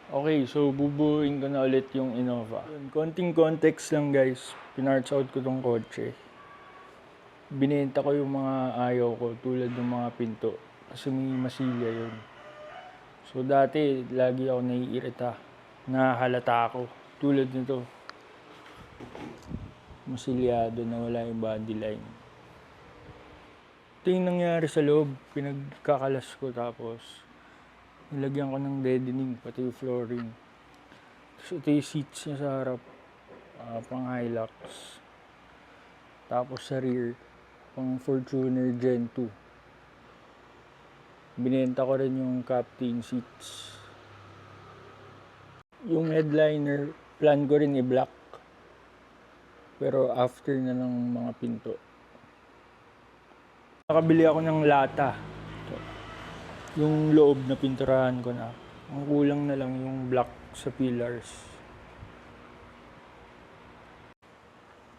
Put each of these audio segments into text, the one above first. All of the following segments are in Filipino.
Okay, so bubuuin ko na ulit yung Innova. Konting context lang guys, pinarts out ko tong kotse. Binenta ko yung mga ayaw ko tulad ng mga pinto kasi may masilya yun. So dati, lagi ako naiirita, nahalata ako. Tulad nito, masilyado na wala yung body line. Ito yung nangyari sa loob, pinagkakalas ko tapos nilagyan ko ng deadening, pati yung flooring. Tapos ito yung seats niya sa harap, pang Hilux. Tapos sa rear, pang Fortuner Gen 2. Binenta ko rin yung captain seats. Yung headliner, plan ko rin i-black. Pero after na ng mga pinto. Nakabili ako ng lata. Yung loob na pinturahan ko na. Ang kulang na lang yung black sa pillars.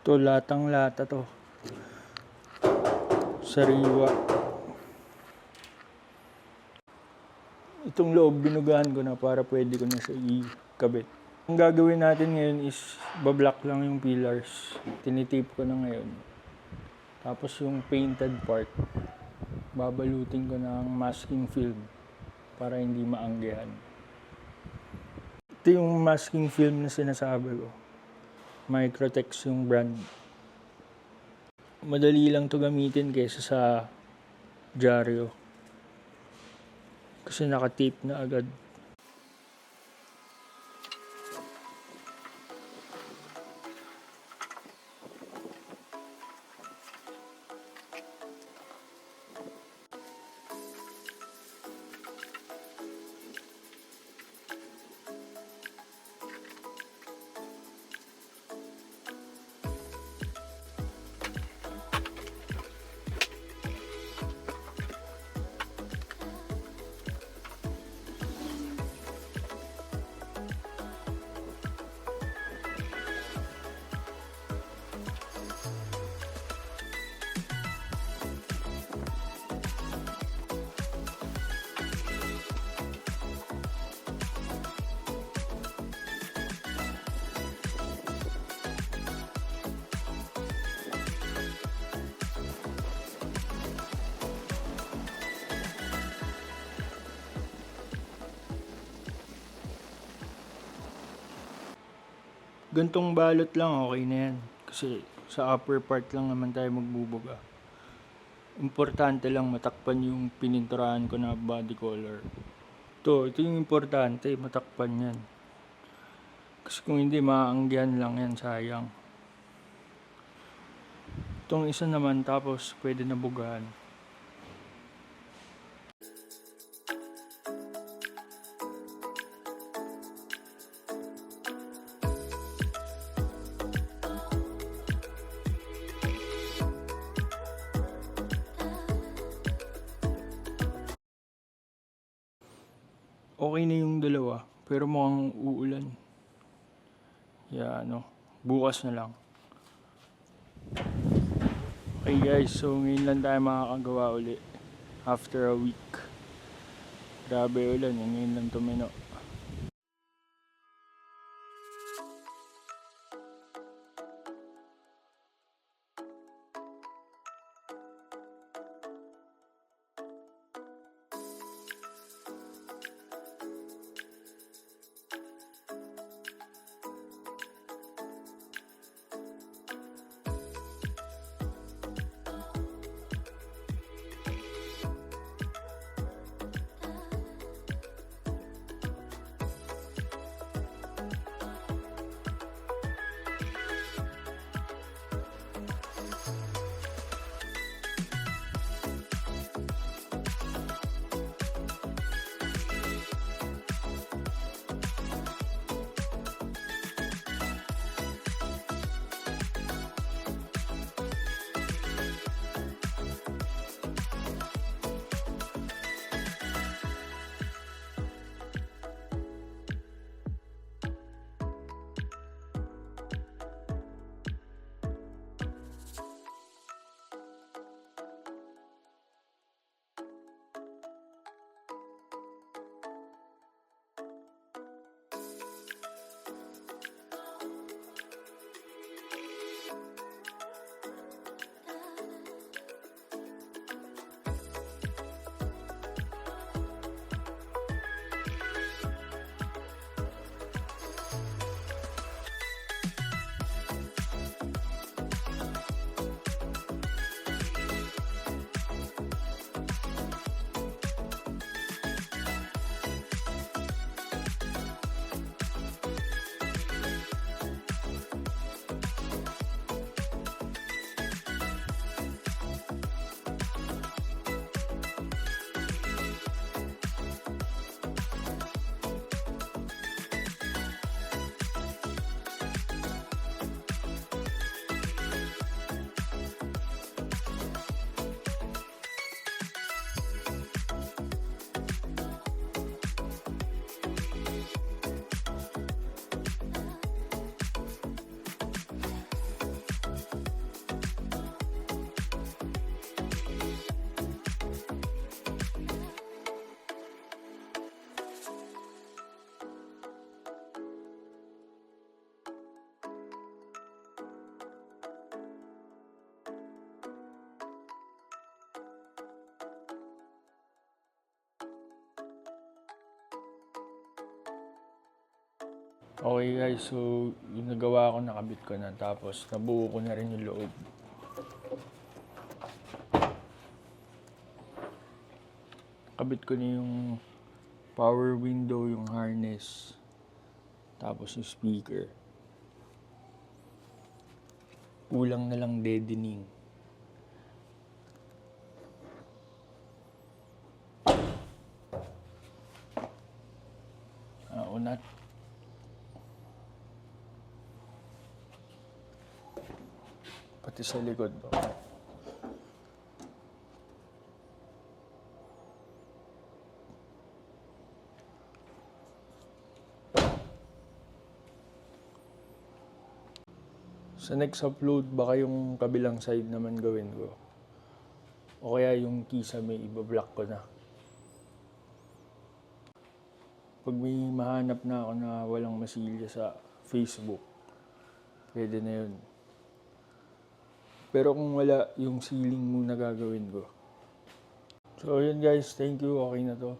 Ito, latang lata to. Sariwa. Itong loob binugahan ko na para pwede ko na siya ikabit. Ang gagawin natin ngayon is bablock lang yung pillars. Tinitape ko na ngayon. Tapos yung painted part, babalutin ko ng masking film para hindi maanggihan. Ito yung masking film na sinasabi ko. Microtex yung brand. Madali lang to gamitin kaysa sa dyaryo. Kasi naka-tape na agad. Gantong balot lang, okay na yan. Kasi sa upper part lang naman tayo magbubuga. Importante lang matakpan yung pininturahan ko na body color. Ito yung importante, matakpan yan. Kasi kung hindi, maaanggihan lang yan, sayang. Itong isa naman, tapos pwede na bugahan. Okay na yung dalawa, pero mukhang uulan. Bukas na lang. Okay guys, so ngayon lang tayo makakagawa uli. After a week. Grabe ulan, ngayon lang tumino. Okay guys, so yung nagawa ko, nakabit ko na. Tapos nabuo ko na rin yung loob. Kabit ko na yung power window, yung harness. Tapos yung speaker. Kulang na lang deadening. Unat. Pati sa likod. Sa next upload, baka yung kabilang side naman gawin ko. O kaya yung kisame, ibablock ko na. Pag may mahanap na ako na walang masilya sa Facebook, pwede na yun. Pero kung wala, yung ceiling muna gagawin ko. So yun guys, thank you. Okay na to.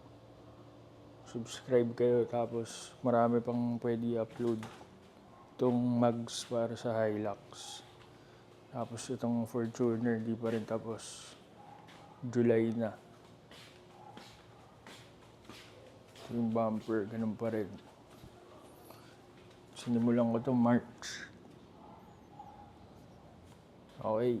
Subscribe kayo, tapos marami pang pwede upload. Itong mugs para sa Hilux. Tapos itong Fortuner, di pa rin tapos. July na. Ito yung bumper, ganun pa rin. Sinimulan ko to March. Okay.